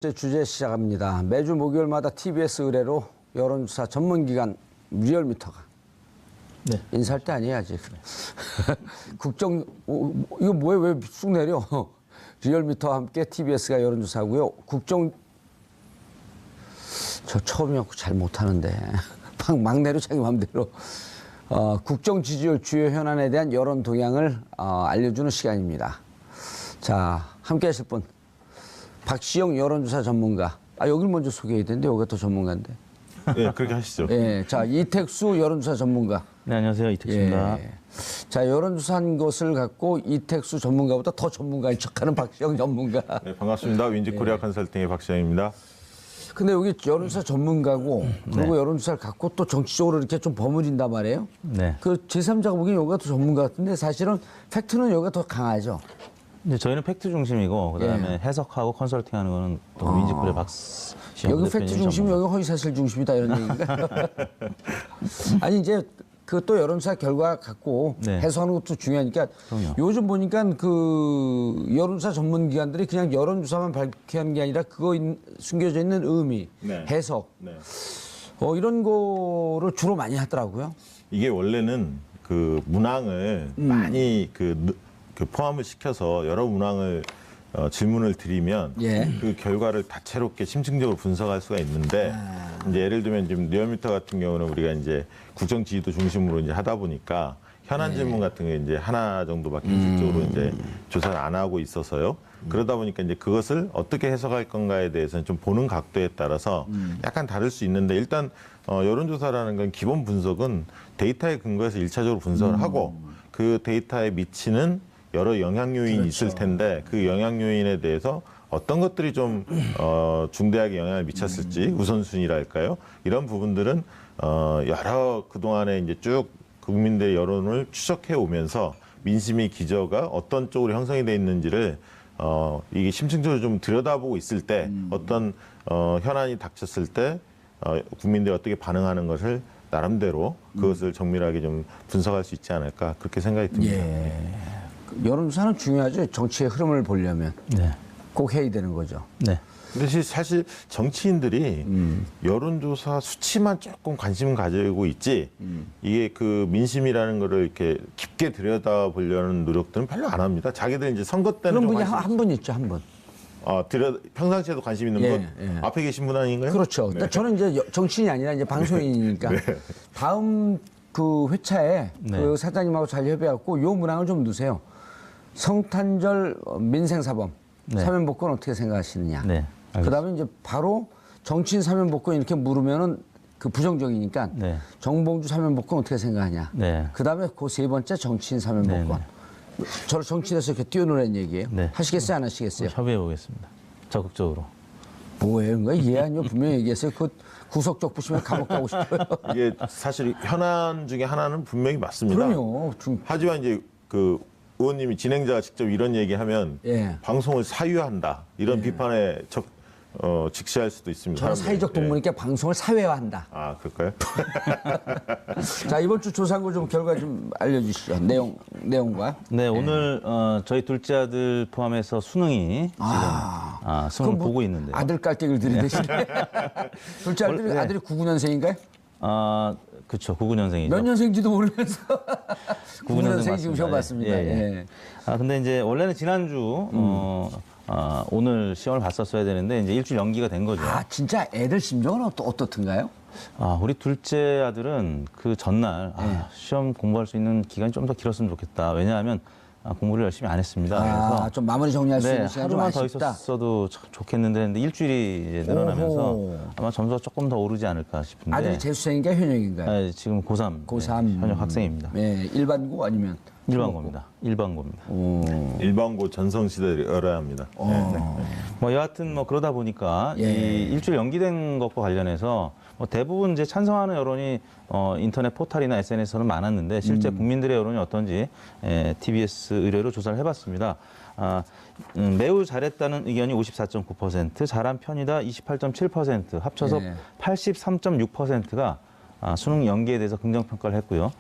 주제 시작합니다. 매주 목요일마다 TBS 의뢰로 여론조사 전문기관 리얼미터가 인사할 때 아니에요 아직. 국정 이거 뭐예요? 왜 쑥 내려? 리얼미터와 함께 TBS가 여론조사하고요. 저 처음이었고 잘 못하는데 막 내려 자기 마음대로. 국정 지지율 주요 현안에 대한 여론 동향을 알려주는 시간입니다. 자, 함께 하실 분. 박시영 여론조사 전문가. 여길 먼저 소개해야 되는데 여기가 더 전문가인데. 네, 그렇게 하시죠. 예, 자, 이택수 여론조사 전문가. 네, 안녕하세요. 이택수입니다. 예. 자, 여론조사한 것을 갖고 이택수 전문가보다 더 전문가인 척하는 박시영 전문가. 네, 반갑습니다. 윈지코리아 컨설팅의 박시영입니다. 근데 여기 여론조사 전문가고 그리고 여론조사를 갖고 또 정치적으로 이렇게 좀 버무린단 말이에요. 네. 그 제3자가 보기엔 여기가 더 전문가 같은데 사실은 팩트는 여기가 더 강하죠. 이제 저희는 팩트 중심이고 그다음에 해석하고 컨설팅하는 거는 또 윈지코리아 박시영 여기 팩트 중심, 여기 허위사실 중심이다 이런 얘기인가? 아니 이제 그 또 여론조사 결과 갖고 해석하는 것도 중요하니까 그럼요. 요즘 보니까 그 여론조사 전문기관들이 그냥 여론조사만 밝히는 게 아니라 그거 숨겨져 있는 의미, 해석 이런 거를 주로 많이 하더라고요. 이게 원래는 그 문항을 많이 그 포함을 시켜서 여러 문항을 질문을 드리면 그 결과를 다채롭게 심층적으로 분석할 수가 있는데 이제 예를 들면 지금 리얼미터 같은 경우는 우리가 이제 국정 지지도 중심으로 이제 하다 보니까 현안 질문 같은 게 이제 하나 정도밖에 실질적으로 이제 조사를 안 하고 있어서요. 그러다 보니까 이제 그것을 어떻게 해석할 건가에 대해서는 좀 보는 각도에 따라서 약간 다를 수 있는데 일단 여론조사라는 건 기본 분석은 데이터에 근거해서 일차적으로 분석을 하고 그 데이터에 미치는 여러 영향 요인이 있을 텐데 그 영향 요인에 대해서 어떤 것들이 좀 중대하게 영향을 미쳤을지 우선순위랄까요? 이런 부분들은 여러 그동안에 이제 쭉 국민들의 여론을 추적해 오면서 민심의 기저가 어떤 쪽으로 형성이 돼 있는지를 이게 심층적으로 좀 들여다보고 있을 때 어떤 현안이 닥쳤을 때 국민들이 어떻게 반응하는 것을 나름대로 그것을 정밀하게 좀 분석할 수 있지 않을까 그렇게 생각이 듭니다. 여론조사는 중요하죠. 정치의 흐름을 보려면 꼭 해야 되는 거죠. 근데 사실 정치인들이 여론조사 수치만 조금 관심을 가지고 있지 이게 그 민심이라는 거를 이렇게 깊게 들여다보려는 노력들은 별로 안 합니다. 자기들 이제 선거 때는 그런 분이 한 분 있죠, 한 분. 평상시에도 관심 있는 분 앞에 계신 분 아닌가요? 그렇죠. 저는 이제 정치인이 아니라 이제 방송인이니까 다음 그 회차에 그 사장님하고 잘 협의하고 요 문항을 좀 넣으세요. 성탄절 민생사범 사면복권 어떻게 생각하시느냐. 그다음에 이제 바로 정치인 사면복권 이렇게 물으면은 그 부정적이니까 정봉주 사면복권 어떻게 생각하냐. 그다음에 그 세 번째 정치인 사면복권. 저를 정치인에서 이렇게 띄워놓으라는 얘기예요. 하시겠어요, 안 하시겠어요? 협의해 보겠습니다. 적극적으로. 뭐예요? 예 아니요 분명히 얘기했어요. 그 구속적 부시면 감옥 가고 싶어요. 이게 사실 현안 중에 하나는 분명히 맞습니다. 그럼요. 하지만 이제 그 의원님이 진행자가 직접 이런 얘기하면 방송을 사유한다 이런 비판에 직시할 수도 있습니다. 저는 사회적 동물이니까 방송을 사회화한다. 아 그럴까요? 자 이번 주 조사한 거 좀 결과 좀 알려주시죠. 내용과. 네, 오늘 저희 둘째 아들 포함해서 수능이 지금 수능을 보고 있는데요. 아들 깔때기를 들이대시네. 둘째 아들이 99년생인가요? 그렇죠. 99년생이죠. 몇 년생인지도 모르면서 99년생 지금 시험 봤습니다. 근데 이제 원래는 지난주 오늘 시험을 봤었어야 되는데 이제 일주일 연기가 된 거죠. 진짜 애들 심정은 어떻든가요? 우리 둘째 아들은 그 전날 시험 공부할 수 있는 기간이 좀 더 길었으면 좋겠다. 왜냐하면 공부를 열심히 안 했습니다. 그래서 좀 마무리 정리할 수 있는 시간 좀 하루만 더 아쉽다. 있었어도 좋겠는데 근데 일주일이 이제 늘어나면서 아마 점수가 조금 더 오르지 않을까 싶은데. 아들이 재수생인가요, 현역인가요? 지금 고3. 고3 현역 학생입니다. 일반고 아니면? 일반고입니다. 일반고입니다. 일반고 전성시대를 열어야 합니다. 여하튼 그러다 보니까 이 일주일 연기된 것과 관련해서 대부분 이제 찬성하는 여론이 인터넷 포털이나 SNS에서는 많았는데 실제 국민들의 여론이 어떤지 TBS 의뢰로 조사를 해봤습니다. 매우 잘했다는 의견이 54.9%, 잘한 편이다 28.7%, 합쳐서 83.6%가 수능 연기에 대해서 긍정평가를 했고요.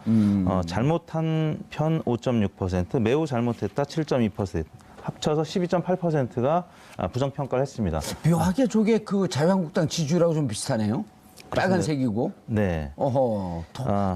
잘못한 편 5.6%, 매우 잘못했다 7.2%, 합쳐서 12.8%가 부정평가를 했습니다. 묘하게 저게 그 자유한국당 지지율하고 좀 비슷하네요. 빨간색이고. 네. 어허,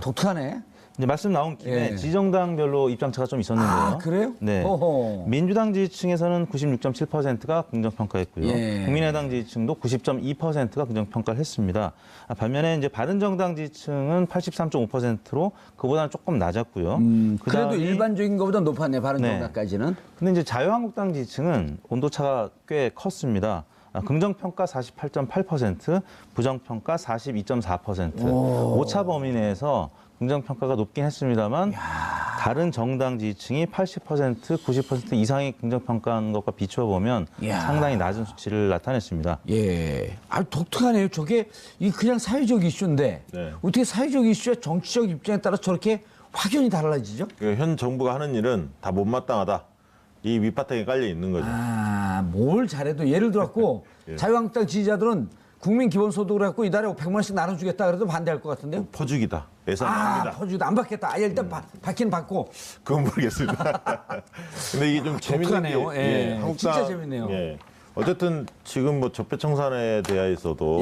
독특하네. 이제 말씀 나온 김에 지정당별로 입장차가 좀 있었는데요. 아, 그래요? 네. 어허. 민주당 지지층에서는 96.7%가 긍정평가했고요. 국민의당 지지층도 90.2%가 긍정평가를 했습니다. 반면에 이제 바른정당 지지층은 83.5%로 그보다는 조금 낮았고요. 그래도 일반적인 것보다 높았네, 바른정당까지는. 근데 이제 자유한국당 지지층은 온도차가 꽤 컸습니다. 긍정평가 48.8%, 부정평가 42.4%. 오차 범위 내에서 긍정평가가 높긴 했습니다만 다른 정당 지지층이 80%, 90% 이상의 긍정평가한 것과 비춰보면 상당히 낮은 수치를 나타냈습니다. 예. 독특하네요. 저게 그냥 사회적 이슈인데 어떻게 사회적 이슈와 정치적 입장에 따라 저렇게 확연히 달라지죠? 현 정부가 하는 일은 다 못마땅하다. 이 밑바탕에 깔려 있는 거죠. 뭘 잘해도 예를 들어갖고 자유한국당 지지자들은 국민 기본소득을 갖고 이달에 100만 원씩 나눠주겠다 그래도 반대할 것 같은데요? 퍼주기다. 예산합니다. 퍼주기다. 안 받겠다. 일단 받긴 받고. 그건 모르겠습니다. 근데 이게 좀 재밌는 게 한국당, 진짜 재밌네요. 어쨌든 지금 뭐 적폐청산에 대해서도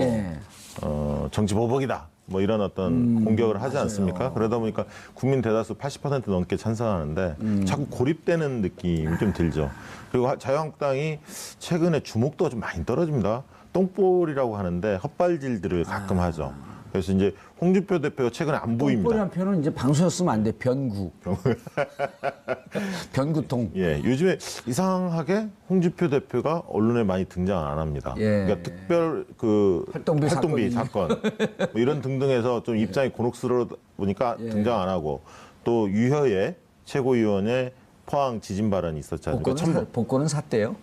정치 보복이다. 뭐 이런 어떤 공격을 하지 않습니까? 그러다 보니까 국민 대다수 80% 넘게 찬성하는데 자꾸 고립되는 느낌이 좀 들죠. 그리고 자유한국당이 최근에 주목도가 좀 많이 떨어집니다. 똥볼이라고 하는데 헛발질들을 가끔 하죠. 그래서 이제 홍준표 대표가 최근에 안 보입니다. 똥볼이란 표현은 이제 방송에 쓰면 안 돼. 변구. 변구통. 요즘에 이상하게 홍준표 대표가 언론에 많이 등장 안 합니다. 그러니까 특별 활동비 사건 뭐 이런 등등해서 좀 입장이 곤혹스러워 보니까 등장 안 하고 또 유효의 최고위원의 포항 지진 발언이 있었지 않습니까? 복권은 샀대요.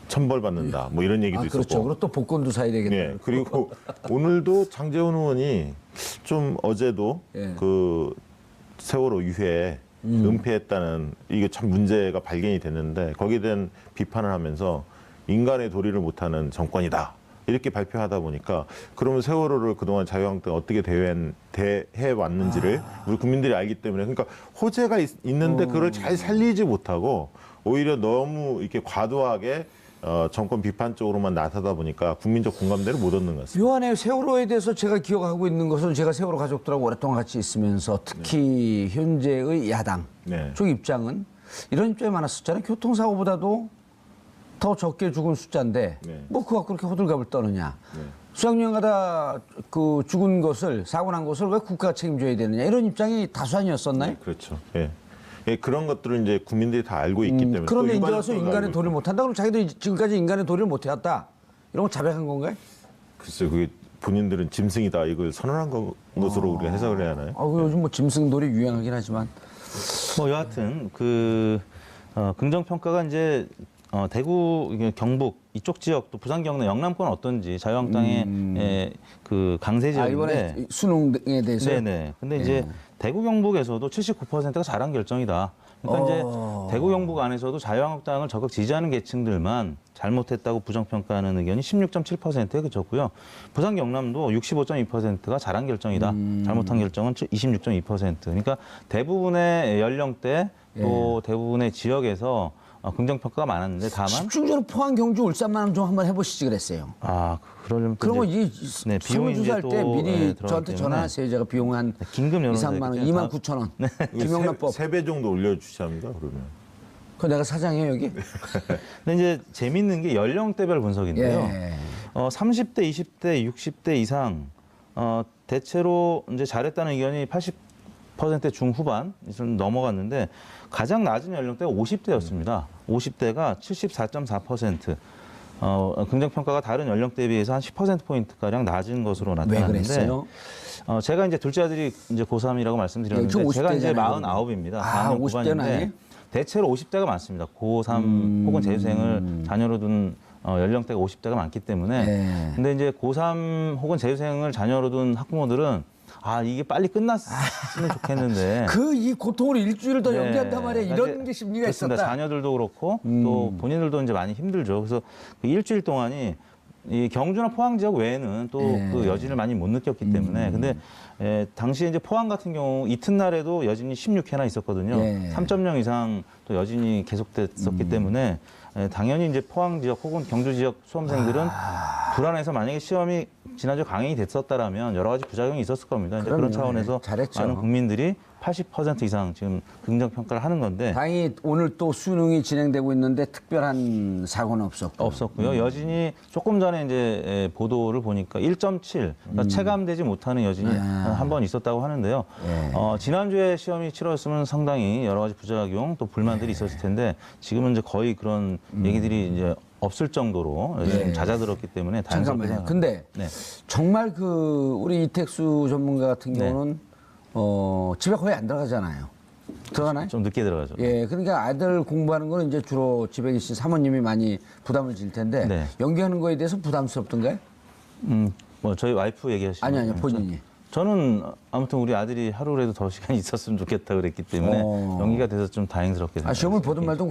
천벌 받는다. 뭐 이런 얘기도 있었고. 그렇죠. 그리고 또 복권도 사야 되겠네요. 그리고 오늘도 장제원 의원이 좀 어제도 그 세월호 유해 은폐했다는 이게 참 문제가 발견이 됐는데 거기에 대한 비판을 하면서 인간의 도리를 못하는 정권이다. 이렇게 발표하다 보니까 그러면 세월호를 그동안 자유한국당이 어떻게 대해 왔는지를 우리 국민들이 알기 때문에 그러니까 호재가 있는데 그걸 잘 살리지 못하고 오히려 너무 이렇게 과도하게 정권 비판 쪽으로만 나서다 보니까 국민적 공감대를 못 얻는 것 같습니다. 묘한에 세월호에 대해서 제가 기억하고 있는 것은 제가 세월호 가족들하고 오랫동안 같이 있으면서 특히 현재의 야당 쪽 입장은 이런 입장이 많았었잖아요. 교통사고보다도 더 적게 죽은 숫자인데 뭐 그거 그렇게 호들갑을 떠느냐. 수학여행 가다 그 죽은 것을 사고 난 것을 왜 국가가 책임져야 되느냐 이런 입장이 다수 아니었었나요? 그렇죠. 그런 것들을 이제 국민들이 다 알고 있기 때문에. 그런데 이제 와서 인간의 도리를 못한다. 그럼 자기들이 지금까지 인간의 도리를 못해왔다. 이런 거 자백한 건가요? 글쎄요. 그게 본인들은 짐승이다. 이걸 선언한 것으로 우리가 해석을 해야 하나요? 요즘 뭐 짐승돌이 유행하긴 하지만. 뭐 여하튼 긍정평가가 이제 대구, 경북 이쪽 지역 또 부산, 경남, 영남권 어떤지 자유한국당의 그 강세 지역인데 이번에 수능에 대해서. 네네. 근데 이제 대구 경북에서도 79%가 잘한 결정이다. 그러니까 이제 대구 경북 안에서도 자유한국당을 적극 지지하는 계층들만 잘못했다고 부정평가하는 의견이 16.7%에 그쳤고요. 부산 경남도 65.2%가 잘한 결정이다. 잘못한 결정은 26.2%. 그러니까 대부분의 연령대 또 대부분의 지역에서 긍정평가가 많았는데 다만 집중적으로 포항, 경주, 울산만 좀 한번 해보시지 그랬어요. 그러려면 그러면 이 비용이 설문조사할 때 미리 저한테 때문에. 전화하세요. 제가 비용 한 긴급 2, 3만 원, 2만 9천 원. 김영란법. 3배 정도 올려주셔야 합니다. 그러면. 그 내가 사장이에요 여기. 근데 이제 재밌는 게 연령대별 분석인데요. 30대, 20대, 60대 이상 대체로 이제 잘했다는 의견이 80% 중후반 좀 넘어갔는데 가장 낮은 연령대가 50대였습니다. 50대가 74.4%. 긍정평가가 다른 연령대에 비해서 한 10%포인트가량 낮은 것으로 나타났는데. 왜 그랬어요? 제가 이제 둘째 아들이 이제 고3이라고 말씀드렸는데 제가 이제 49입니다. 50대는 아니에요? 대체로 50대가 많습니다. 고3 혹은 재수생을 자녀로 둔 연령대가 50대가 많기 때문에. 근데 이제 고3 혹은 재수생을 자녀로 둔 학부모들은 이게 빨리 끝났으면 좋겠는데. 이 고통을 일주일 더 연기한단 말이야. 이런 게 심리가 그렇습니다. 있었다. 자녀들도 그렇고 또 본인들도 이제 많이 힘들죠. 그래서 그 일주일 동안이 이 경주나 포항 지역 외에는 또 그 여진을 많이 못 느꼈기 때문에. 근데 당시에 이제 포항 같은 경우 이튿날에도 여진이 16회나 있었거든요. 3.0 이상 또 여진이 계속됐었기 때문에 당연히 이제 포항 지역 혹은 경주 지역 수험생들은 불안해서 만약에 시험이 지난주 강행이 됐었다라면 여러 가지 부작용이 있었을 겁니다. 이제 그런 그럼요. 차원에서 잘했죠. 많은 국민들이 80% 이상 지금 긍정 평가를 하는 건데 다행히 오늘 또 수능이 진행되고 있는데 특별한 사고는 없었고. 없었고요. 여진이 조금 전에 이제 보도를 보니까 1.7 그러니까 체감되지 못하는 여진이 한 번 있었다고 하는데요. 지난주에 시험이 치러졌으면 상당히 여러 가지 부작용 또 불만들이 있었을 텐데 지금은 이제 거의 그런 얘기들이 이제 없을 정도로 좀 잦아들었기 때문에 다행스럽게 잠깐만요. 생각합니다. 근데 정말 그 우리 이택수 전문가 같은 경우는 집에 거의 안 들어가잖아요. 들어가나요? 좀 늦게 들어가죠. 예, 그러니까 아들 공부하는 거는 이제 주로 집에 계신 사모님이 많이 부담을 질 텐데 네. 연기하는 거에 대해서 부담스럽던가요? 뭐 저희 와이프 얘기하시는 아니요, 거죠? 본인이. 저는 아무튼 우리 아들이 하루라도 더 시간이 있었으면 좋겠다 그랬기 때문에 연기가 돼서 좀 다행스럽게 생각합니다. 시험을 보든 말든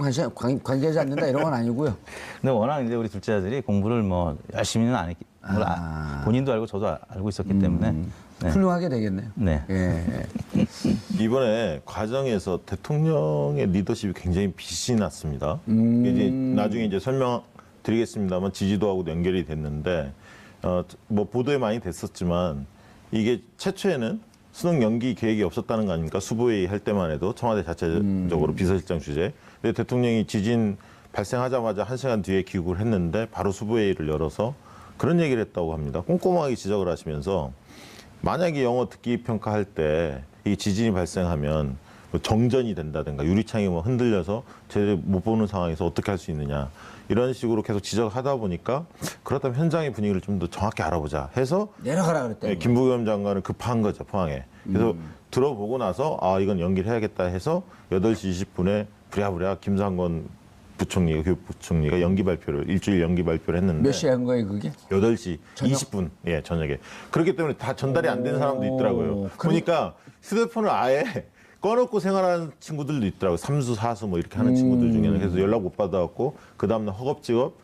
관계하지 않는다 이런 건 아니고요. 근데 워낙 이제 우리 둘째 아들이 공부를 뭐 열심히는 안 했기 본인도 알고 저도 알고 있었기 때문에 네. 훌륭하게 되겠네요. 네. 예. 이번에 과정에서 대통령의 리더십이 굉장히 빛이 났습니다. 이제 나중에 이제 설명드리겠습니다만 지지도하고도 연결이 됐는데 뭐 보도에 많이 됐었지만 이게 최초에는 수능 연기 계획이 없었다는 거 아닙니까? 수보회의 할 때만 해도 청와대 자체적으로 비서실장 주재. 근데 대통령이 지진 발생하자마자 1시간 뒤에 귀국을 했는데 바로 수보회의를 열어서 그런 얘기를 했다고 합니다. 꼼꼼하게 지적을 하시면서 만약에 영어 듣기 평가할 때 이 지진이 발생하면 뭐 정전이 된다든가 유리창이 뭐 흔들려서 제대로 못 보는 상황에서 어떻게 할 수 있느냐 이런 식으로 계속 지적하다 보니까 그렇다면 현장의 분위기를 좀 더 정확히 알아보자 해서 내려가라 그랬대요. 김부겸 장관은 급한 거죠, 포항에. 그래서 들어보고 나서 이건 연기를 해야겠다 해서 8시 20분에 부랴부랴 김상곤 부총리가 교육부총리가 연기 발표를 일주일 연기 발표를 했는데 몇 시에 한 거예요, 그게? 8시 저녁? 20분 저녁에. 그렇기 때문에 다 전달이 안 된 사람도 있더라고요. 보니까 휴대폰을 아예 꺼놓고 생활하는 친구들도 있더라고요. 삼수, 사수 뭐 이렇게 하는 친구들 중에는. 그래서 연락 못 받아갖고 그 다음날 허겁지겁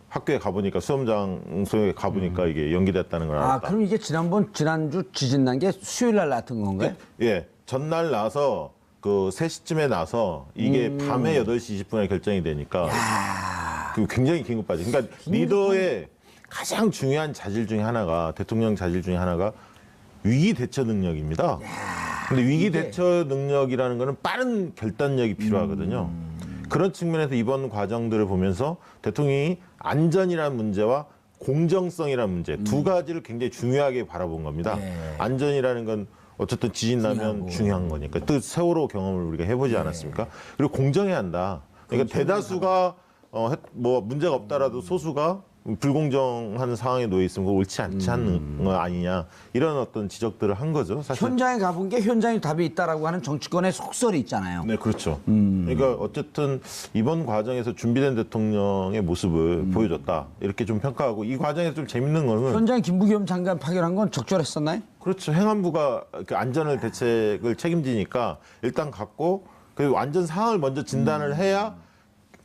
학교에 가보니까 수험장소에 가보니까 이게 연기됐다는 걸 알았다. 그럼 이게 지난주 지진 난 게 수요일 날 났던 건가요? 예, 전날 나서 그 3시쯤에 나서 이게 밤에 8시 20분에 결정이 되니까 그 굉장히 긴급하지. 그러니까 리더의 가장 중요한 자질 중에 하나가 대통령 자질 중에 하나가 위기 대처 능력입니다. 근데 위기 대처 능력이라는 거는 빠른 결단력이 필요하거든요. 그런 측면에서 이번 과정들을 보면서 대통령이 안전이라는 문제와 공정성이라는 문제 두 가지를 굉장히 중요하게 바라본 겁니다. 안전이라는 건 어쨌든 지진 나면 중요한 거니까. 또 세월호 경험을 우리가 해보지 않았습니까? 그리고 공정해야 한다. 그러니까 대다수가 뭐 문제가 없다라도 소수가 불공정한 상황에 놓여 있으면 그거 옳지 않지 않는 거 아니냐 이런 어떤 지적들을 한 거죠. 사실. 현장에 가본 게 현장에 답이 있다라고 하는 정치권의 속설이 있잖아요. 네, 그렇죠. 그러니까 어쨌든 이번 과정에서 준비된 대통령의 모습을 보여줬다 이렇게 좀 평가하고 이 과정에서 좀 재밌는 거는 현장에 김부겸 장관 파견한 건 적절했었나요? 그렇죠. 행안부가 그 안전을 대책을 책임지니까 일단 갔고 그리고 안전 상황을 먼저 진단을 해야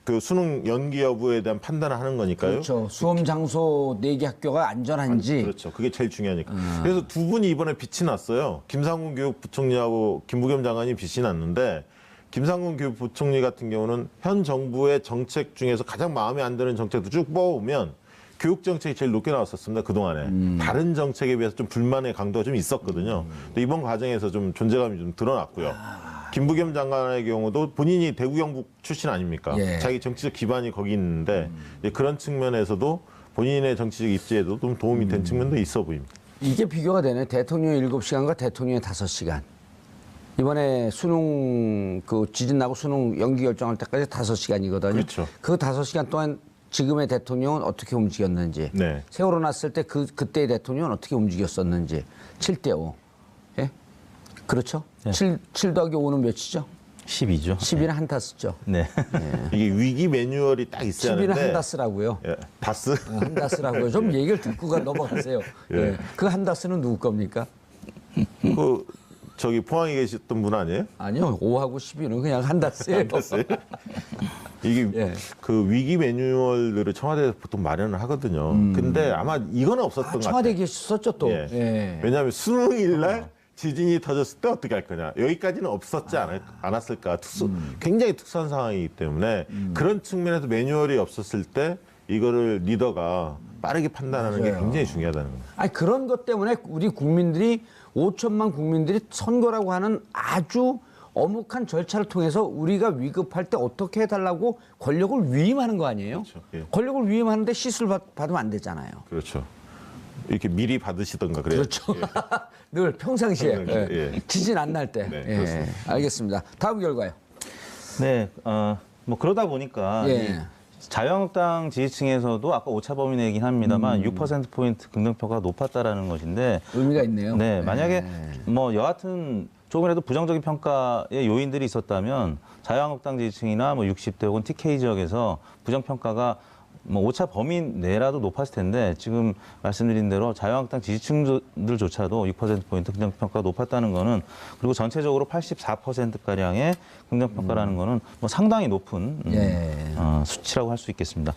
그 수능 연기 여부에 대한 판단을 하는 거니까요. 그렇죠. 수험 장소 4개 학교가 안전한지. 그렇죠. 그게 제일 중요하니까. 그래서 두 분이 이번에 빛이 났어요. 김상곤 교육부총리하고 김부겸 장관이 빛이 났는데 김상곤 교육부총리 같은 경우는 현 정부의 정책 중에서 가장 마음에 안 드는 정책도 쭉 뽑아오면 교육 정책이 제일 높게 나왔었습니다. 그동안에. 다른 정책에 비해서 좀 불만의 강도가 좀 있었거든요. 근데 이번 과정에서 좀 존재감이 좀 드러났고요. 김부겸 장관의 경우도 본인이 대구 경북 출신 아닙니까? 자기 정치적 기반이 거기 있는데 이제 그런 측면에서도 본인의 정치적 입지에도 좀 도움이 된 측면도 있어 보입니다. 이게 비교가 되네. 대통령의 7시간과 대통령의 5시간. 이번에 수능 그 지진 나고 수능 연기 결정할 때까지 5시간이거든요. 그렇죠. 그 5시간 동안 지금의 대통령은 어떻게 움직였는지, 네. 세월호 났을 때 그때의 대통령은 어떻게 움직였었는지 7대5. 예? 그렇죠? 네. 7 더하기 5는 몇이죠? 12죠. 10이는 한다스죠. 네. 이게 위기 매뉴얼이 딱 있어야 10이는 하는데 한다스라고요. 예, 다스? 한다스라고요. 좀 얘기를 듣고 넘어가세요. 예. 그 한다스는 누구 겁니까? 그 저기 포항에 계셨던 분 아니에요? 아니요. 5하고 10이는 그냥 한다스예요. 다스? 이게 예. 그 위기 매뉴얼들을 청와대에서 보통 마련을 하거든요. 근데 아마 이거는 없었던 것 같아요. 청와대에 계셨었죠 또. 예. 예. 왜냐하면 수능일 날 지진이 터졌을 때 어떻게 할 거냐. 여기까지는 없었지 않았을까. 굉장히 특수한 상황이기 때문에 그런 측면에서 매뉴얼이 없었을 때 이거를 리더가 빠르게 판단하는 게 굉장히 중요하다는 거예요. 아니 그런 것 때문에 우리 국민들이 5천만 국민들이 선거라고 하는 아주 엄혹한 절차를 통해서 우리가 위급할 때 어떻게 해달라고 권력을 위임하는 거 아니에요? 그렇죠. 예. 권력을 위임하는데 시술 받으면 안 되잖아요. 그렇죠. 이렇게 미리 받으시던가 그래요. 그렇죠. 늘 평상시에 평상시에, 예. 지진 안 날 때. 네, 예. 그렇습니다. 알겠습니다. 다음 결과요. 네, 뭐 그러다 보니까 예. 이 자유한국당 지지층에서도 아까 오차 범위 내긴 합니다만 6%포인트 긍정평가가 높았다라는 것인데 의미가 있네요. 네, 만약에 뭐 여하튼 조금이라도 부정적인 평가의 요인들이 있었다면 자유한국당 지지층이나 뭐 60대 혹은 TK 지역에서 부정평가가 뭐 오차 범위 내라도 높았을 텐데 지금 말씀드린 대로 자유한국당 지지층들조차도 6%포인트 긍정평가가 높았다는 거는 그리고 전체적으로 84%가량의 긍정평가라는 거는 뭐 상당히 높은 수치라고 할 수 있겠습니다.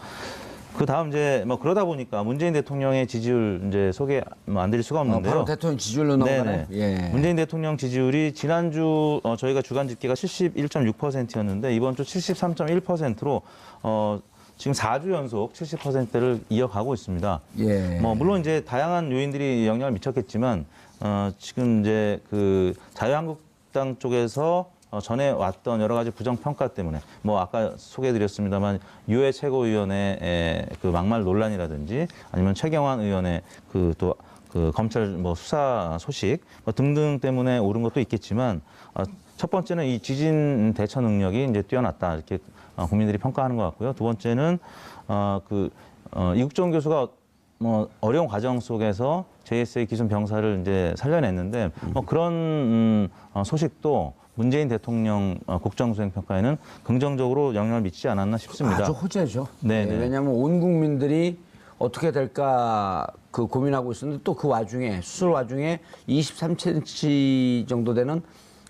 그 다음 이제 뭐 그러다 보니까 문재인 대통령의 지지율 이제 소개 안 드릴 수가 없는데요. 바로 대통령 지지율로 넘어가네. 예. 문재인 대통령 지지율이 지난주 저희가 주간 집계가 71.6%였는데 이번 주 73.1%로 지금 4주 연속 70%를 이어가고 있습니다. 예. 뭐 물론 이제 다양한 요인들이 영향을 미쳤겠지만 지금 이제 그 자유한국당 쪽에서 전에 왔던 여러 가지 부정평가 때문에 뭐 아까 소개해드렸습니다만 유해 최고위원의 그 막말 논란이라든지 아니면 최경환 의원의 그 또 그 검찰 뭐 수사 소식 뭐 등등 때문에 오른 것도 있겠지만 첫 번째는 이 지진 대처 능력이 이제 뛰어났다 이렇게 국민들이 평가하는 것 같고요. 두 번째는 이국종 교수가 뭐 어려운 과정 속에서 JSA 기존 병사를 이제 살려냈는데 뭐 그런 소식도 문재인 대통령 국정수행 평가에는 긍정적으로 영향을 미치지 않았나 싶습니다. 아주 호재죠. 네네. 왜냐하면 온 국민들이 어떻게 될까 그 고민하고 있었는데 또 그 와중에 수술 와중에 23cm 정도 되는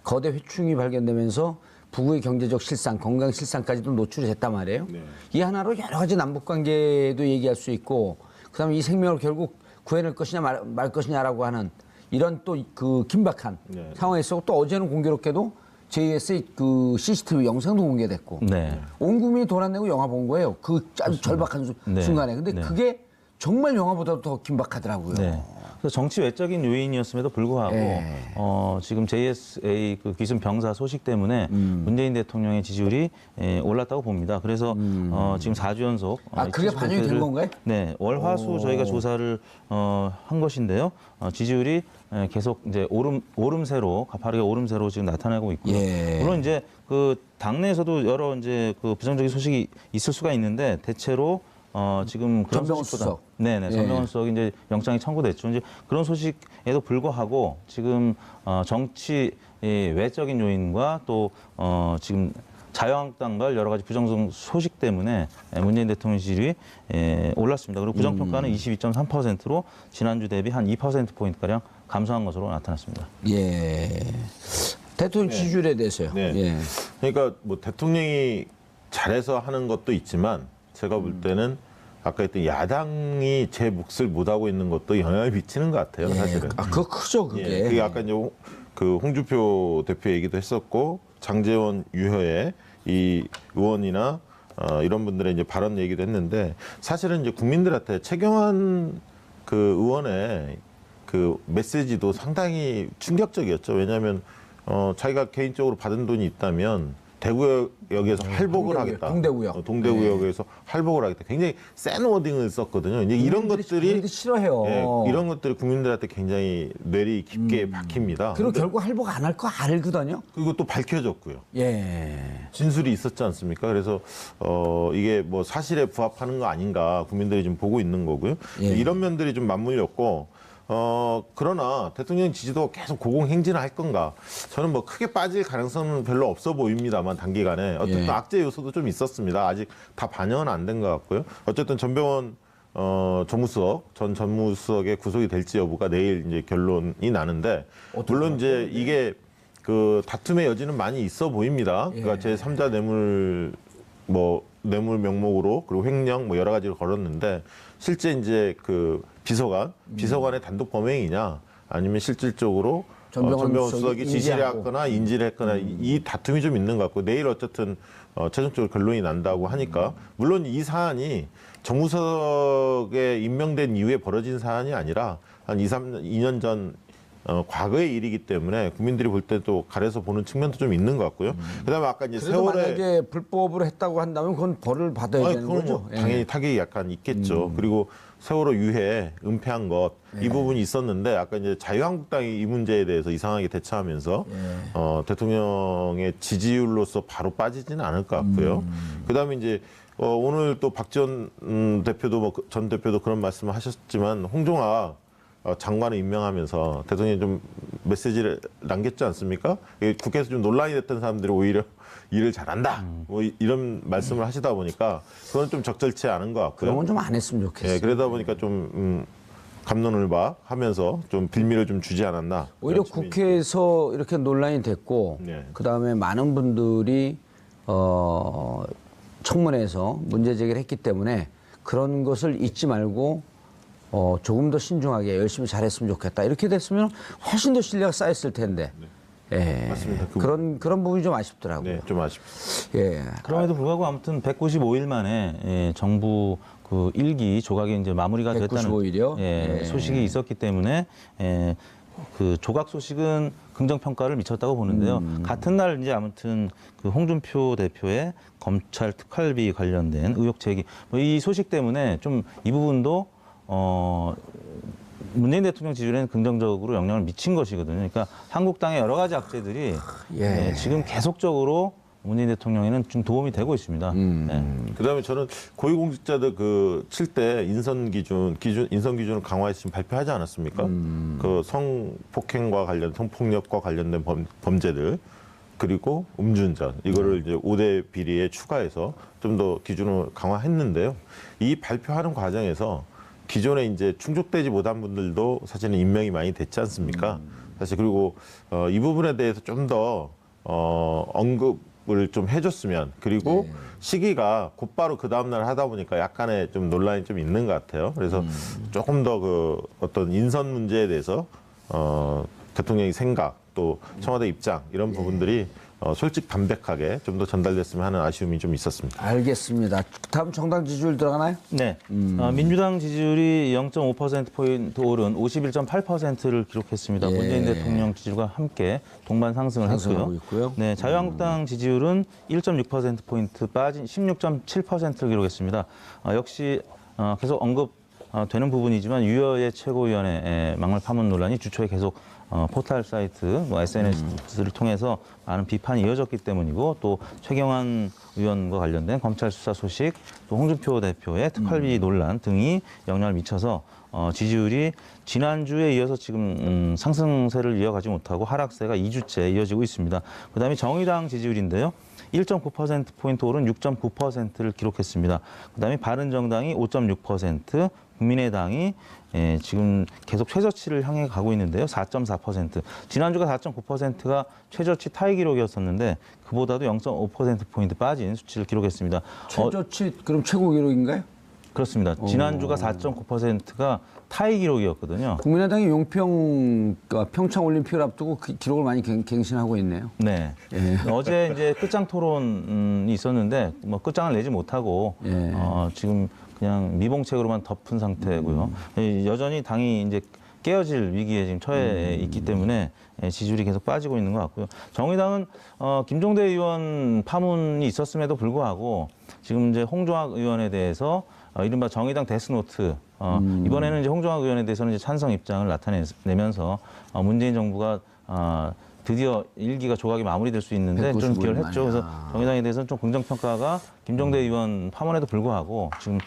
거대 회충이 발견되면서 부부의 경제적 실상, 건강 실상까지도 노출이 됐단 말이에요. 네. 이 하나로 여러 가지 남북 관계도 얘기할 수 있고 그다음에 이 생명을 결국 구해낼 것이냐 말 것이냐라고 하는 이런 또 그 긴박한 상황에 있었고 또 어제는 공교롭게도 JS의 그 CCTV 영상도 공개됐고 온 국민이 돈 안 내고 영화 본 거예요. 그 아주 절박한 순간에. 근데 그게 정말 영화보다도 더 긴박하더라고요. 네. 그래서 정치 외적인 요인이었음에도 불구하고 지금 JSA 그 기존 병사 소식 때문에 문재인 대통령의 지지율이 올랐다고 봅니다. 그래서 지금 4주 연속 그게 반영이 된 건가요? 네, 월화수 저희가 조사를 한 것인데요. 지지율이 계속 이제 오름세로 가파르게 오름세로 지금 나타나고 있고요. 물론 이제 그 당내에서도 여러 이제 그 부정적인 소식이 있을 수가 있는데 대체로 지금 그런 전병훈 소식보다 수석. 네네 전병훈 수석이 이제 영장이 청구됐죠. 이제 그런 소식에도 불구하고 지금 정치 외적인 요인과 또 지금 자유한국당과 여러 가지 부정적 소식 때문에 문재인 대통령 지지율이 올랐습니다. 그리고 부정평가는 22.3%로 지난주 대비 한 2%포인트가량 감소한 것으로 나타났습니다. 예. 대통령 지지율에 대해서요. 네. 예. 그러니까 뭐 대통령이 잘해서 하는 것도 있지만 제가 볼 때는 아까 했던 야당이 제 몫을 못하고 있는 것도 영향을 미치는 것 같아요, 사실은. 그거 크죠, 그게. 예, 그게 아까 이제 그 홍준표 대표 얘기도 했었고 장제원 유효의 이 의원이나 이런 분들의 이제 발언 얘기도 했는데 사실은 이제 국민들한테 최경환 그 의원의 그 메시지도 상당히 충격적이었죠. 왜냐하면 자기가 개인적으로 받은 돈이 있다면 대구역에서 할복을 하겠다. 동대구역. 동대구역에서 할복을 하겠다. 굉장히 센 워딩을 썼거든요. 이제 이런 것들이 싫어해요. 예, 이런 것들이 국민들한테 굉장히 뇌리 깊게 박힙니다. 그리고 결국 할복 안 할 거 알거든요. 그리고 또 밝혀졌고요. 예. 진술이 있었지 않습니까? 그래서 이게 뭐 사실에 부합하는 거 아닌가 국민들이 좀 보고 있는 거고요. 이런 면들이 좀 맞물렸고 그러나 대통령 지지도 계속 고공행진을 할 건가? 저는 뭐 크게 빠질 가능성은 별로 없어 보입니다만 단기간에 어쨌든 악재 요소도 좀 있었습니다. 아직 다 반영은 안 된 것 같고요. 어쨌든 전병헌 전 전무수석의 구속이 될지 여부가 내일 이제 결론이 나는데 물론 이제 이게 그 다툼의 여지는 많이 있어 보입니다. 그러니까 제3자 뇌물 명목으로 그리고 횡령 뭐 여러 가지를 걸었는데 실제 이제 그 비서관의 단독 범행이냐 아니면 실질적으로 전병헌 수석이 지시를 했거나 인지를 했거나 이 다툼이 좀 있는 것 같고 내일 어쨌든 최종적으로 결론이 난다고 하니까 물론 이 사안이 정무수석에 임명된 이후에 벌어진 사안이 아니라 한 2년 전 과거의 일이기 때문에 국민들이 볼 때도 가려서 보는 측면도 좀 있는 것 같고요. 그다음에 아까 이제 그래도 세월에 만약에 불법으로 했다고 한다면 그건 벌을 받아야 되는 그건 거죠. 뭐 당연히 타격이 약간 있겠죠. 그리고 세월호 유해 은폐한 것 이 부분이 있었는데 아까 이제 자유한국당이 이 문제에 대해서 이상하게 대처하면서 대통령의 지지율로서 바로 빠지지는 않을 것 같고요. 그다음에 이제 오늘 또 박지원 대표도 전 대표도 그런 말씀을 하셨지만 홍종학 장관을 임명하면서 대통령이 좀 메시지를 남겼지 않습니까? 국회에서 좀 논란이 됐던 사람들이 오히려 일을 잘한다. 뭐 이런 말씀을 하시다 보니까 그건 좀 적절치 않은 것 같고요. 그런 건 좀 안 했으면 좋겠어요. 예, 그러다 보니까 좀 갑론을박 하면서 좀 빌미를 좀 주지 않았나. 오히려 국회에서 이렇게 논란이 됐고 네. 그다음에 많은 분들이 청문회에서 문제 제기를 했기 때문에 그런 것을 잊지 말고 조금 더 신중하게 열심히 잘했으면 좋겠다. 이렇게 됐으면 훨씬 더 신뢰가 쌓였을 텐데. 예. 맞습니다. 그런 부분이 좀 아쉽더라고요. 네, 좀 아쉽습니다. 예. 그럼에도 불구하고 아무튼 195일 만에 정부 그 1기 조각이 이제 마무리가 됐다는 195일 이요? 예, 예. 소식이 있었기 때문에 그 조각 소식은 긍정 평가를 미쳤다고 보는데요. 같은 날 이제 아무튼 그 홍준표 대표의 검찰 특활비 관련된 의혹 제기 이 소식 때문에 좀 이 부분도 문재인 대통령 지지율에는 긍정적으로 영향을 미친 것이거든요. 그러니까 한국당의 여러 가지 악재들이 예. 지금 계속적으로 문재인 대통령에는 좀 도움이 되고 있습니다. 그다음에 저는 고위공직자들 칠 때 인선 기준을 강화해서 지금 발표하지 않았습니까? 그 성폭행과 성폭력과 관련된 범죄들 그리고 음주운전 이거를 이제 5대 비리에 추가해서 좀 더 기준을 강화했는데요. 이 발표하는 과정에서 기존에 이제 충족되지 못한 분들도 사실은 임명이 많이 됐지 않습니까? 사실 그리고 이 부분에 대해서 좀 더 언급을 좀 해줬으면 그리고 시기가 곧바로 그 다음날 하다 보니까 약간의 좀 논란이 좀 있는 것 같아요. 그래서 조금 더 그 어떤 인선 문제에 대해서 대통령의 생각 또 청와대 입장 이런 부분들이 솔직 담백하게 좀 더 전달됐으면 하는 아쉬움이 좀 있었습니다. 알겠습니다. 다음 정당 지지율 들어가나요? 네. 민주당 지지율이 0.5%포인트 오른 51.8%를 기록했습니다. 예. 문재인 대통령 지지율과 함께 동반 상승을 상승하고 했고요. 있고요. 네, 자유한국당 지지율은 1.6%포인트 빠진 16.7%를 기록했습니다. 역시 계속 언급되는 부분이지만 유여의 최고위원회 막말 파문 논란이 주초에 계속 포털 사이트, SNS를 통해서 많은 비판이 이어졌기 때문이고 또 최경환 의원과 관련된 검찰 수사 소식, 또 홍준표 대표의 특활비 논란 등이 영향을 미쳐서 지지율이 지난주에 이어서 지금 상승세를 이어가지 못하고 하락세가 2주째 이어지고 있습니다. 그다음에 정의당 지지율인데요. 1.9%포인트 오른 6.9%를 기록했습니다. 그다음에 바른정당이 5.6%, 국민의당이 지금 계속 최저치를 향해 가고 있는데요. 4.4%. 지난주가 4.9%가 최저치 타이 기록이었었는데 그보다도 0.5%포인트 빠진 수치를 기록했습니다. 최저치 그럼 최고 기록인가요? 그렇습니다. 지난주가 4.9%가 타이 기록이었거든요. 국민의당이 평창 올림픽을 앞두고 그 기록을 많이 갱신하고 있네요. 네. 어제 이제 끝장 토론이 있었는데 뭐 끝장을 내지 못하고 지금 그냥 미봉책으로만 덮은 상태고요. 여전히 당이 이제 깨어질 위기에 지금 처해 있기 때문에 지지율이 계속 빠지고 있는 것 같고요. 정의당은 김종대 의원 파문이 있었음에도 불구하고 지금 이제 홍종학 의원에 대해서 이른바 정의당 데스노트 이번에는 이제 홍종학 의원에 대해서는 이제 찬성 입장을 나타내면서 문재인 정부가 드디어 1기가 조각이 마무리될 수 있는데 좀 기여를 했죠. 그래서 정의당에 대해서는 좀 긍정평가가 김종대 의원 파문에도 불구하고 지금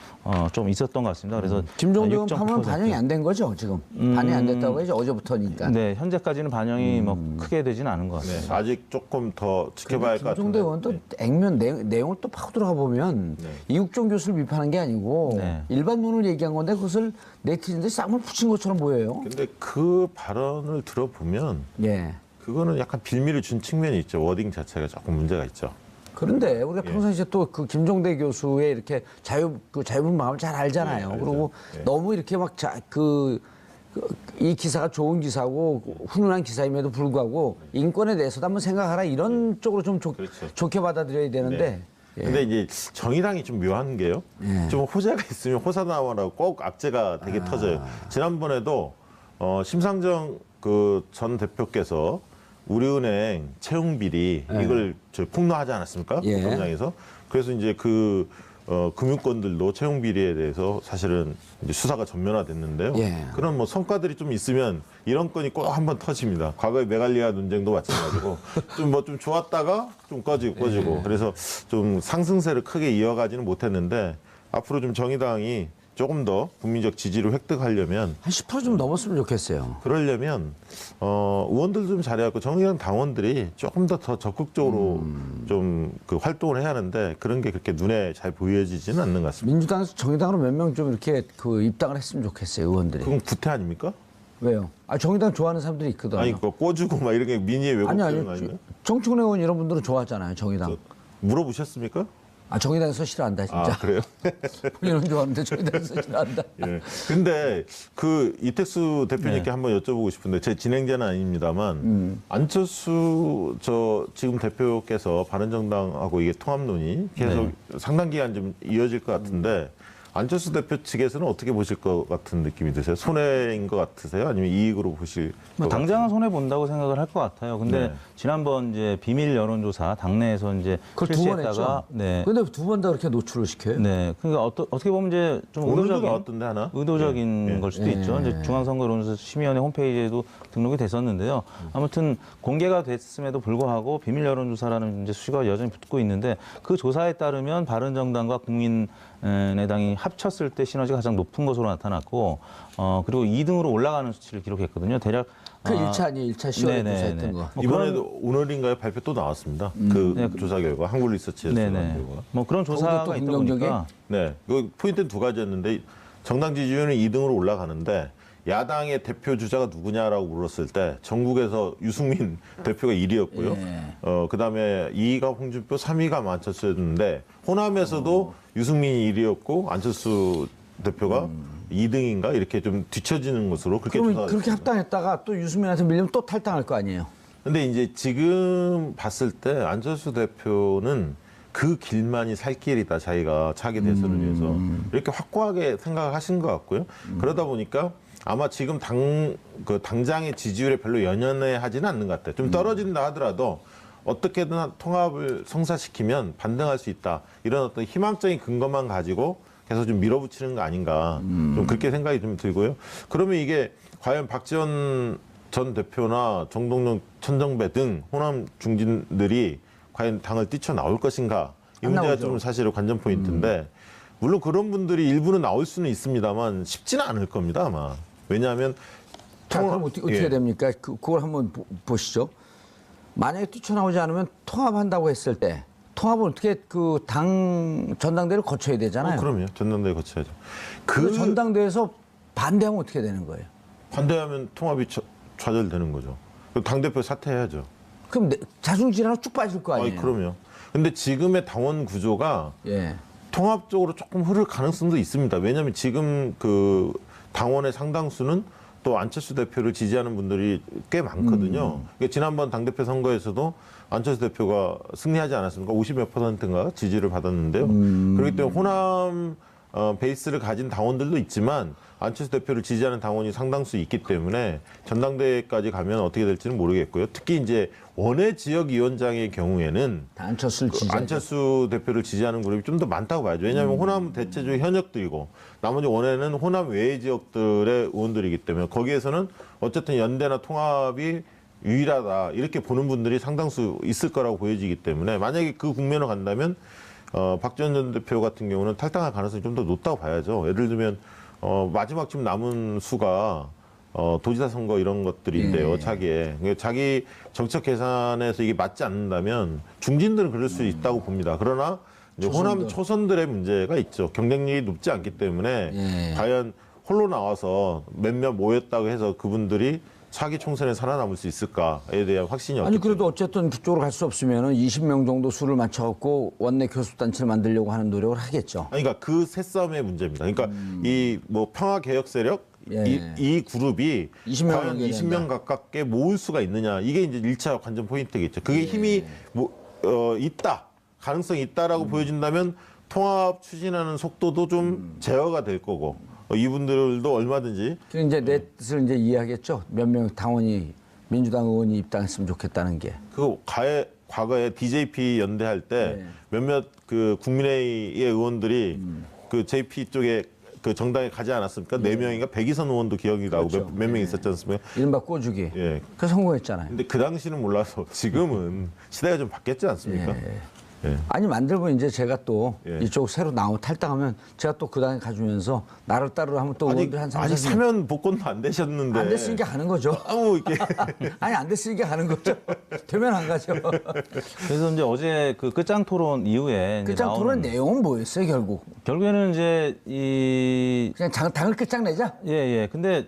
좀 있었던 것 같습니다. 그래서 김종대 의원 파문은 반영이 안 된 거죠, 지금? 반영이 안 됐다고 해야지, 어제부터니까. 네, 현재까지는 반영이 뭐 크게 되지는 않은 것 같습니다. 네, 아직 조금 더 지켜봐야 할 것 같은데. 김종대 의원도 액면 내용을 또 파고 들어가 보면 이국종 교수를 비판한 게 아니고 일반론을 얘기한 건데 그것을 네티즌들이 쌍물 붙인 것처럼 보여요. 근데 그 발언을 들어보면 그거는 약간 빌미를 준 측면이 있죠. 워딩 자체가 조금 문제가 있죠. 그런데 우리가 평상시에 또 그 김종대 교수의 이렇게 자유분 마음을 잘 알잖아요. 그리고 너무 이렇게 막 이 기사가 좋은 기사고 훈훈한 기사임에도 불구하고 인권에 대해서도 한번 생각하라 이런 쪽으로 좀 그렇죠. 좋게 받아들여야 되는데. 예. 근데 이제 정의당이 좀 묘한 게요. 좀 호재가 있으면 호사나와라고 꼭 악재가 되게 터져요. 지난번에도 심상정 그 전 대표께서 우리은행 채용 비리 이걸 폭로하지 않았습니까? 예. 법정에서. 그래서 이제 금융권들도 채용 비리에 대해서 사실은 이제 수사가 전면화됐는데요. 예. 그런 뭐 성과들이 좀 있으면 이런 건이 꼭 한번 터집니다. 과거에 메갈리아 논쟁도 마찬가지고 좀 좋았다가 좀 꺼지고 그래서 좀 상승세를 크게 이어가지는 못했는데 앞으로 좀 정의당이 조금 더 국민적 지지를 획득하려면 한 10% 좀 넘었으면 좋겠어요. 그러려면 의원들도 좀 잘해갖고 정의당 당원들이 조금 더 적극적으로 좀 그 활동을 해야 하는데 그런 게 그렇게 눈에 잘 보여지지는 않는 것 같습니다. 민주당에서 정의당으로 몇 명 좀 이렇게 그 입당을 했으면 좋겠어요, 의원들이. 그건 구태 아닙니까? 왜요? 정의당 좋아하는 사람들이 있거든요. 아니 그 꿔주고 막 이런 게 민의에 왜곡되는 거 아니에요? 정치권 의원 이런 분들은 좋아하잖아요, 정의당. 물어보셨습니까? 정의당에서 싫어한다, 진짜. 그래요? 본인은 좋아하는데 정의당에서 싫어한다. 예. 근데 그 이택수 대표님께 한번 여쭤보고 싶은데 제 진행자는 아닙니다만 안철수 지금 대표께서 바른정당하고 이게 통합론이 계속 상당 기간 좀 이어질 것 같은데 안철수 대표 측에서는 어떻게 보실 것 같은 느낌이 드세요? 손해인 것 같으세요? 아니면 이익으로 보실 것 당장은 손해 본다고 생각을 할 것 같아요. 근데 네. 지난번 이제 비밀 여론조사 당내에서 이제 그걸 두 번 했죠. 실시했다가 근데 두 번 다 그렇게 노출을 시켜요? 네. 그러니까 어떻게 보면 이제 좀 오늘도 나왔던데 하나? 의도적인 걸 수도 있죠. 이제 중앙선거론조사 심의위원회 홈페이지에도 등록이 됐었는데요. 아무튼 공개가 됐음에도 불구하고 비밀 여론조사라는 이제 수식어가 여전히 붙고 있는데 그 조사에 따르면 바른정당과 국민의당이 합쳤을 때 시너지가 가장 높은 것으로 나타났고 그리고 2등으로 올라가는 수치를 기록했거든요. 대략 그 1차 아니에요? 1차 10월에 조사했던 거. 이번에도 오늘인가요? 발표 또 나왔습니다. 그 조사 결과, 한국 리서치에서 나온 결과. 뭐 그런 조사가 또 있다 긍정적인? 보니까 네, 그 포인트는 두 가지였는데 정당 지지율은 2등으로 올라가는데 야당의 대표 주자가 누구냐라고 물었을 때 전국에서 유승민 대표가 1위였고요. 그다음에 2위가 홍준표, 3위가 안철수였는데 호남에서도 유승민이 1위였고 안철수 대표가 2등인가 이렇게 좀 뒤처지는 것으로 그렇게 그러면 조사가 그렇게 됐습니다. 합당했다가 또 유승민한테 밀리면 또 탈당할 거 아니에요? 근데 이제 지금 봤을 때 안철수 대표는 그 길만이 살 길이다. 자기가 차기 대선을 위해서 이렇게 확고하게 생각을 하신 것 같고요. 그러다 보니까 아마 지금 당장의 지지율에 별로 연연해 하지는 않는 것 같아요. 좀 떨어진다 하더라도 어떻게든 통합을 성사시키면 반등할 수 있다. 이런 어떤 희망적인 근거만 가지고 계속 좀 밀어붙이는 거 아닌가. 좀 그렇게 생각이 좀 들고요. 그러면 이게 과연 박지원 전 대표나 정동영, 천정배 등 호남 중진들이 과연 당을 뛰쳐나올 것인가. 이 안 문제가 나오죠. 좀 사실은 관전 포인트인데 물론 그런 분들이 일부는 나올 수는 있습니다만 쉽지는 않을 겁니다, 아마. 왜냐하면 그럼 어떻게 됩니까? 그걸 한번 보시죠. 만약에 뛰쳐나오지 않으면 통합한다고 했을 때 통합은 어떻게 그 전당대회를 거쳐야 되잖아요. 그럼요. 전당대회 거쳐야죠. 그 전당대회에서 반대하면 어떻게 되는 거예요? 반대하면 통합이 좌절되는 거죠. 당대표 사퇴해야죠. 그럼 자중질환으로 쭉 빠질 거 아니에요? 그럼요. 근데 지금의 당원 구조가 통합 쪽으로 조금 흐를 가능성도 있습니다. 왜냐하면 지금 그 당원의 상당수는 또 안철수 대표를 지지하는 분들이 꽤 많거든요. 그러니까 지난번 당대표 선거에서도 안철수 대표가 승리하지 않았습니까? 50몇 %인가 지지를 받았는데요. 그렇기 때문에 호남 베이스를 가진 당원들도 있지만 안철수 대표를 지지하는 당원이 상당수 있기 때문에 전당대회까지 가면 어떻게 될지는 모르겠고요. 특히 이제 원외 지역위원장의 경우에는 안철수 대표를 지지하는 그룹이 좀 더 많다고 봐야죠. 왜냐하면 호남 대체적으로 현역들이고 나머지 원외는 호남 외의 지역들의 의원들이기 때문에 거기에서는 어쨌든 연대나 통합이 유일하다 이렇게 보는 분들이 상당수 있을 거라고 보여지기 때문에 만약에 그 국면으로 간다면 박지원 전 대표 같은 경우는 탈당할 가능성이 좀 더 높다고 봐야죠. 예를 들면 마지막 지금 남은 수가 도지사 선거 이런 것들인데요. 차기에. 자기 정책 계산에서 이게 맞지 않는다면 중진들은 그럴 수 있다고 봅니다. 그러나 이제 호남 초선들의 문제가 있죠. 경쟁력이 높지 않기 때문에 과연 홀로 나와서 몇몇 모였다고 해서 그분들이 차기 총선에 살아남을 수 있을까에 대한 확신이 없기 때문에. 그래도 어쨌든 그쪽으로 갈 수 없으면 20명 정도 수를 맞춰갖고 원내 교섭단체를 만들려고 하는 노력을 하겠죠. 그러니까 그 새싸움의 문제입니다. 그러니까 이 뭐 평화개혁 세력 이 그룹이 20명 과연 20명 가깝게 모을 수가 있느냐. 이게 이제 1차 관전 포인트겠죠. 그게 힘이 있다. 가능성이 있다라고 보여진다면 통합 추진하는 속도도 좀 제어가 될 거고 이분들도 얼마든지 이제 내 뜻을 이제 이해하겠죠. 몇 명 당원이 민주당 의원이 입당했으면 좋겠다는 게. 그 과거에 DJP 연대할 때 몇몇 그 국민회의의 의원들이 그 JP 쪽에 그 정당에 가지 않았습니까? 4명인가 백이선 의원도 기억이 나고 그렇죠. 몇 명 있었지 않습니까? 이른바 꼬주기. 예. 그 성공했잖아요. 근데 그 당시는 몰라서 지금은 시대가 좀 바뀌었지 않습니까? 예. 아니 만들고 이제 제가 또 예. 이쪽 새로 탈당하면 제가 또 그 당에 가주면서 나를 따르러 하면 또 의원들 한 3, 4명. 아직 사면 복권도 안 되셨는데 안 됐으니까 가는 거죠. 아무 이렇게 아니 안 됐으니까 가는 거죠. 되면 안 가죠. 그래서 이제 어제 그 끝장 토론 이후에 이제 끝장 토론 내용은 뭐였어요 결국에는 이제 그냥 당을 끝장내자. 예. 근데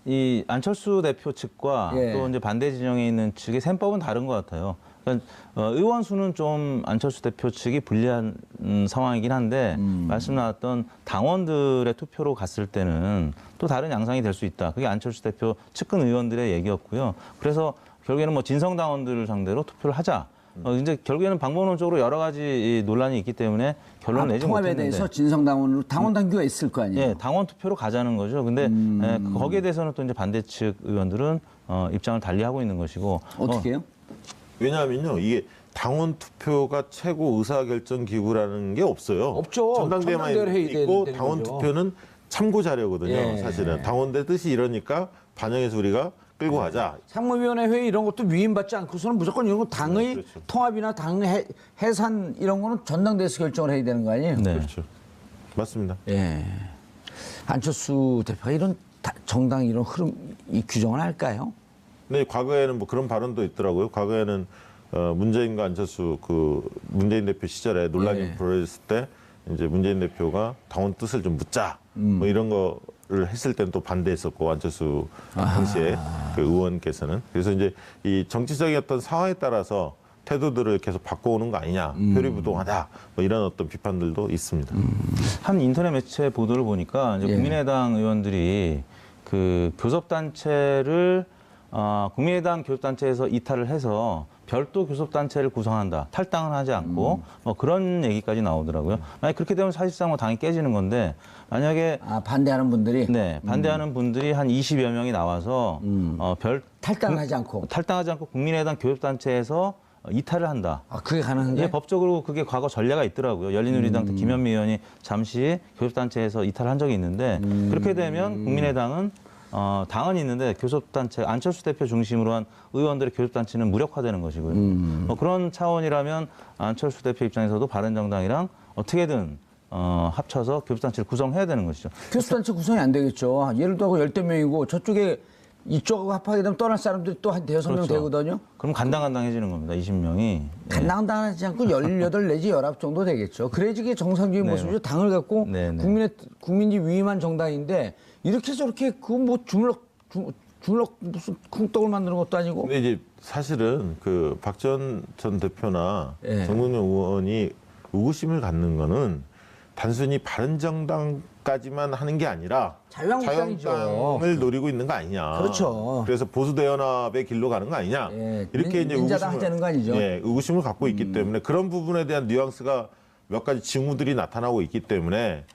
이 안철수 대표 측과 예. 또 이제 반대 진영에 있는 측의 셈법은 다른 것 같아요. 그러니까 의원 수는 좀 안철수 대표 측이 불리한 상황이긴 한데 말씀 나왔던 당원들의 투표로 갔을 때는 또 다른 양상이 될 수 있다. 그게 안철수 대표 측근 의원들의 얘기였고요. 그래서 결국에는 뭐 진성 당원들을 상대로 투표를 하자. 이제 결국에는 방법론적으로 여러 가지 논란이 있기 때문에 결론을 내지 통합에 못했는데. 대해서 진성 당원으로 당원 당규가 있을 거 아니에요. 예, 당원 투표로 가자는 거죠. 근데 거기에 대해서는 또 이제 반대 측 의원들은 입장을 달리하고 있는 것이고. 어떻게요? 왜냐하면요 이게 당원 투표가 최고 의사결정 기구라는 게 없어요. 없죠. 전당대회만 전당대회 있고 되는 당원 거죠. 투표는 참고 자료거든요. 예. 사실은 당원들 뜻이 이러니까 반영해서 우리가 끌고 가자. 상무위원회 회의 이런 것도 위임받지 않고서는 무조건 이런 거 당의 그렇죠. 통합이나 당 해산 이런 거는 전당대회에서 결정을 해야 되는 거 아니에요? 네. 그렇죠. 맞습니다. 예. 안철수 대표가 이런 정당 이런 흐름 이 규정을 할까요? 근데 과거에는 뭐 그런 발언도 있더라고요. 과거에는 문재인과 안철수 그 문재인 대표 시절에 논란이 예. 벌어졌을 때 이제 문재인 대표가 당원 뜻을 좀 묻자 뭐 이런 거를 했을 때는 또 반대했었고 안철수 당시에 그 의원께서는 그래서 이제 이 정치적인 어떤 상황에 따라서 태도들을 계속 바꿔오는 거 아니냐 표리부동하다 뭐 이런 어떤 비판들도 있습니다. 한 인터넷 매체 보도를 보니까 이제 예. 국민의당 의원들이 그 교섭단체를 국민의당 교섭단체에서 이탈을 해서 별도 교섭단체를 구성한다. 탈당을 하지 않고 뭐 그런 얘기까지 나오더라고요. 만약 그렇게 되면 사실상 뭐 당이 깨지는 건데 만약에 반대하는 분들이 반대하는 분들이 한 20여 명이 나와서 탈당하지 않고 탈당하지 않고 국민의당 교섭단체에서 이탈을 한다. 그게 가능한가요? 예, 법적으로 그게 과거 전례가 있더라고요. 열린우리당 때 김현미 의원이 잠시 교섭단체에서 이탈을 한 적이 있는데 그렇게 되면 국민의당은 당은 있는데 교섭단체 안철수 대표 중심으로 한 의원들의 교섭단체는 무력화되는 것이고요. 그런 차원이라면 안철수 대표 입장에서도 바른정당이랑 어떻게든 합쳐서 교섭단체를 구성해야 되는 것이죠. 교섭단체 구성이 안 되겠죠. 예를 들어 10명이고 저쪽에 이쪽하고 합하게 되면 떠날 사람들이 또 한 5명 그렇죠. 되거든요. 그럼 간당간당해지는 겁니다. 20명이. 간당간당하지 않고 18 내지 19 정도 되겠죠. 그래야지 이게 정상적인 네. 모습이죠. 당을 갖고 네. 국민이 위임한 정당인데 이렇게 저렇게 그 뭐 주물럭 무슨 쿵떡을 만드는 것도 아니고. 근데 이제 사실은 그 박지원 전 대표나 예. 정동영 의원이 의구심을 갖는 거는 단순히 바른정당까지만 하는 게 아니라 자유한국당이죠. 자유한국당을 노리고 있는 거 아니냐. 그렇죠. 그래서 보수대연합의 길로 가는 거 아니냐. 예, 이렇게 이제 민자당 하자는 거 아니죠. 예, 의구심을 갖고 있기 때문에 그런 부분에 대한 뉘앙스가 몇 가지 징후들이 나타나고 있기 때문에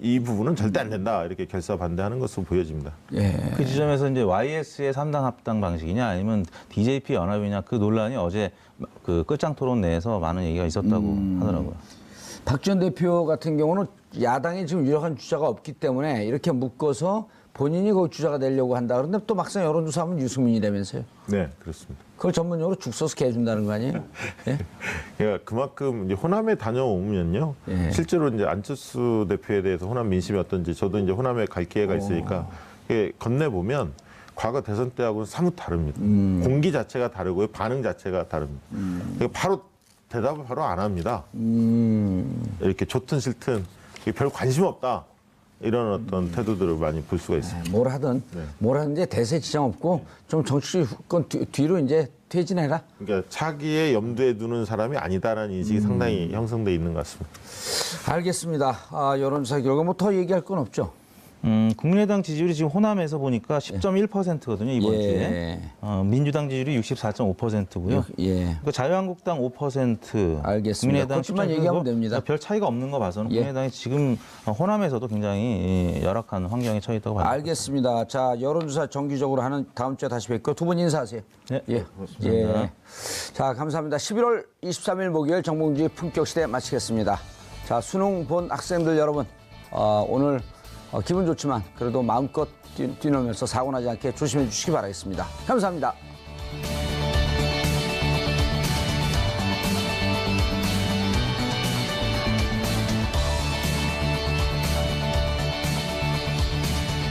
이 부분은 절대 안 된다 이렇게 결사 반대하는 것으로 보여집니다. 예. 그 지점에서 이제 YS의 3당 합당 방식이냐 아니면 DJP 연합이냐 그 논란이 어제 그 끝장 토론 내에서 많은 얘기가 있었다고 하더라고요. 박지원 대표 같은 경우는 야당에 지금 유력한 주자가 없기 때문에 이렇게 묶어서 본인이 그 주자가 되려고 한다. 그런데 또 막상 여론조사하면 유승민이라면서요. 네, 그렇습니다. 그걸 전문용어로 죽 써서 개준다는 거 아니에요? 예? 그러니까 그만큼 이제 호남에 다녀오면요. 예. 실제로 이제 안철수 대표에 대해서 호남 민심이 어떤지 저도 이제 호남에 갈 기회가 있으니까 건네 보면 과거 대선 때하고는 사뭇 다릅니다. 공기 자체가 다르고요, 반응 자체가 다릅니다. 그러니까 바로 대답을 바로 안 합니다. 이렇게 좋든 싫든 별 관심 없다. 이런 어떤 태도들을 많이 볼 수가 있습니다. 뭘 하든 뭘 하든지 대세 지장 없고 좀 정치적 건 뒤로 이제 퇴진해라. 그러니까 차기에 염두에 두는 사람이 아니다라는 인식이 상당히 형성돼 있는 것 같습니다. 알겠습니다. 여론조사 결과 뭐 더 얘기할 건 없죠. 국민의당 지지율이 지금 호남에서 보니까 10.1%거든요, 이번 예. 주에. 민주당 지지율이 64.5%고요. 예. 자유한국당 5%. 알겠습니다. 국민의당 그것만 10.1%. 얘기하면 됩니다. 별 차이가 없는 거 봐서는 예. 국민의당이 지금 호남에서도 굉장히 열악한 환경에 처해 있다고 봐요. 알겠습니다. 자, 여론조사 정기적으로 하는 다음 주에 다시 뵙고 두 분 인사하세요. 네. 예. 예. 자, 감사합니다. 11월 23일 목요일 정봉주의 품격시대 마치겠습니다. 자, 수능 본 학생들 여러분, 오늘 기분 좋지만 그래도 마음껏 뛰놀면서 사고 나지 않게 조심해 주시기 바라겠습니다. 감사합니다.